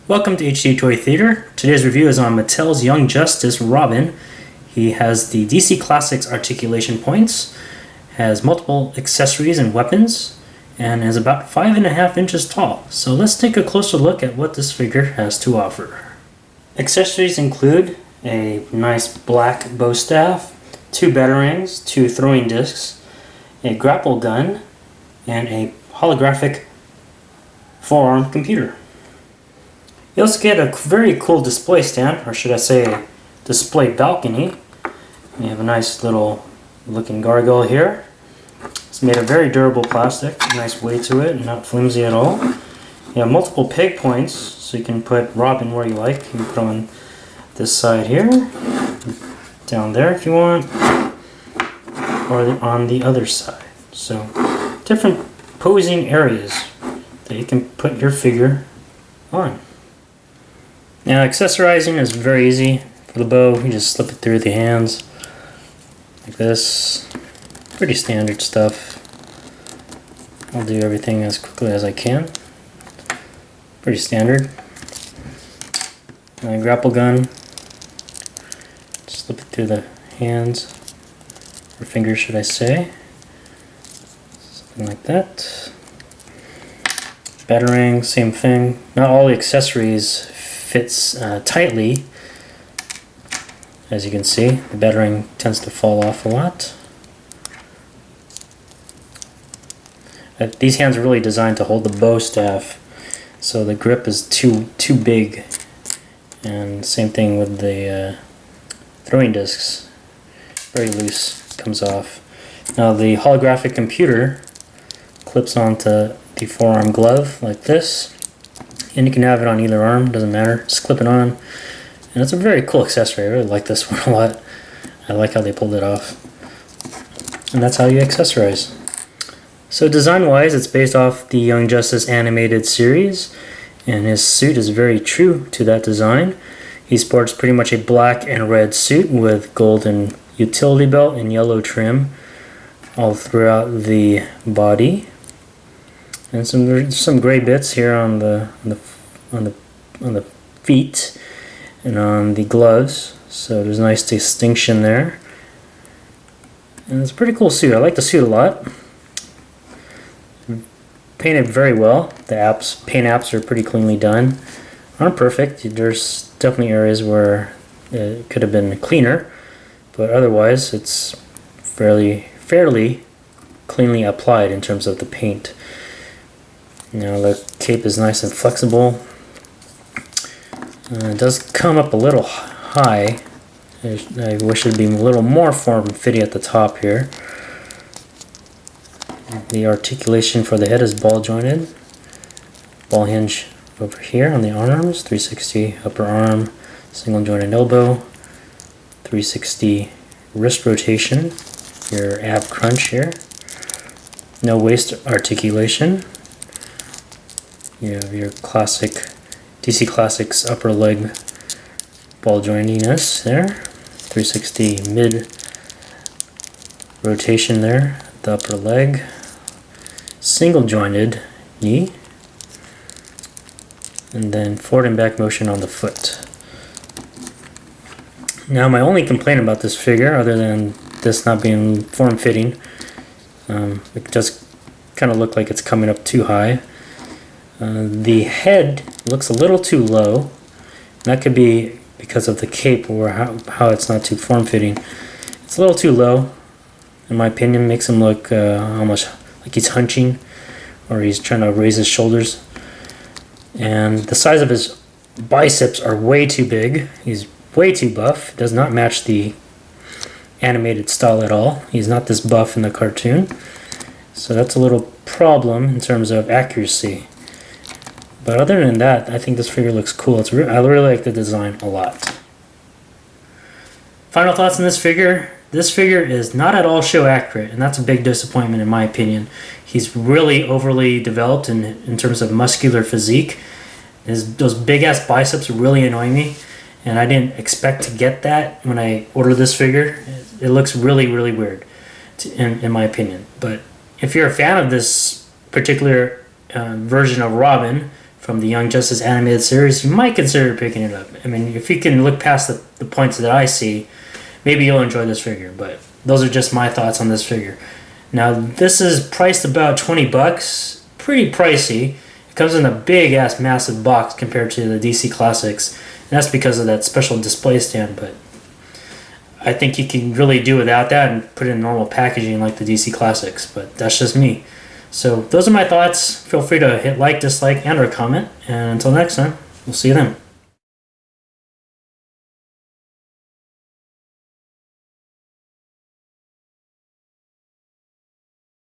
Welcome to HDToyTheater. Today's review is on Mattel's Young Justice Robin. He has the DC Classics articulation points, has multiple accessories and weapons, and is about 5.5 inches tall. So let's take a closer look at what this figure has to offer. Accessories include a nice black bow staff, 2 batarangs, 2 throwing discs, a grapple gun, and a holographic forearm computer. You also get a very cool display stand, or should I say a display balcony. You have a nice little looking gargoyle here. It's made of very durable plastic, nice weight to it, not flimsy at all. You have multiple peg points, so you can put Robin where you like. You can put them on this side here, down there if you want, or on the other side. So different posing areas that you can put your figure on. Now accessorizing is very easy. For the bow, you just slip it through the hands like this. Pretty standard stuff. I'll do everything as quickly as I can. Pretty standard. And a grapple gun. Slip it through the hands, or fingers should I say. Something like that. Batarang, same thing. Not all the accessories fits tightly. As you can see, the batarang tends to fall off a lot. These hands are really designed to hold the bow staff, so the grip is too big. And same thing with the throwing discs. Very loose, comes off. Now the holographic computer clips onto the forearm glove like this. And you can have it on either arm, doesn't matter, just clip it on. And it's a very cool accessory. I really like this one a lot. I like how they pulled it off. And that's how you accessorize. So design-wise, it's based off the Young Justice animated series, and his suit is very true to that design. He sports pretty much a black and red suit with golden utility belt and yellow trim all throughout the body. And some gray bits here on the feet and on the gloves, so there's a nice distinction there. And it's a pretty cool suit. I like the suit a lot. Painted very well. The paint apps are pretty cleanly done. Aren't perfect. There's definitely areas where it could have been cleaner, but otherwise it's fairly cleanly applied in terms of the paint. Now the cape is nice and flexible. It does come up a little high. I wish it would be a little more form-fitting at the top here. The articulation for the head is ball jointed. Ball hinge over here on the arms, 360 upper arm, single jointed elbow, 360 wrist rotation, your ab crunch here. No waist articulation. You have your classic DC Classics upper leg ball jointiness there. 360 mid rotation there, the upper leg. Single jointed knee. And then forward and back motion on the foot. Now my only complaint about this figure, other than this not being form-fitting, it does kind of look like it's coming up too high. The head looks a little too low. That could be because of the cape or how it's not too form-fitting. It's a little too low, in my opinion. Makes him look almost like he's hunching, or he's trying to raise his shoulders. And the size of his biceps are way too big. He's way too buff. Does not match the animated style at all. He's not this buff in the cartoon. So that's a little problem in terms of accuracy. But other than that, I think this figure looks cool. I really like the design a lot. Final thoughts on this figure. This figure is not at all show accurate, and that's a big disappointment in my opinion. He's really overly developed in terms of muscular physique. Those big ass biceps really annoy me, and I didn't expect to get that when I ordered this figure. It looks really weird in my opinion. But if you're a fan of this particular version of Robin from the Young Justice animated series, you might consider picking it up. I mean, if you can look past the points that I see, maybe you'll enjoy this figure. But those are just my thoughts on this figure. Now, this is priced about $20, pretty pricey. It comes in a big ass massive box compared to the DC Classics, and that's because of that special display stand. But I think you can really do without that and put it in normal packaging like the DC Classics, but that's just me. So those are my thoughts. Feel free to hit like, dislike, and or comment. And until next time, we'll see you then.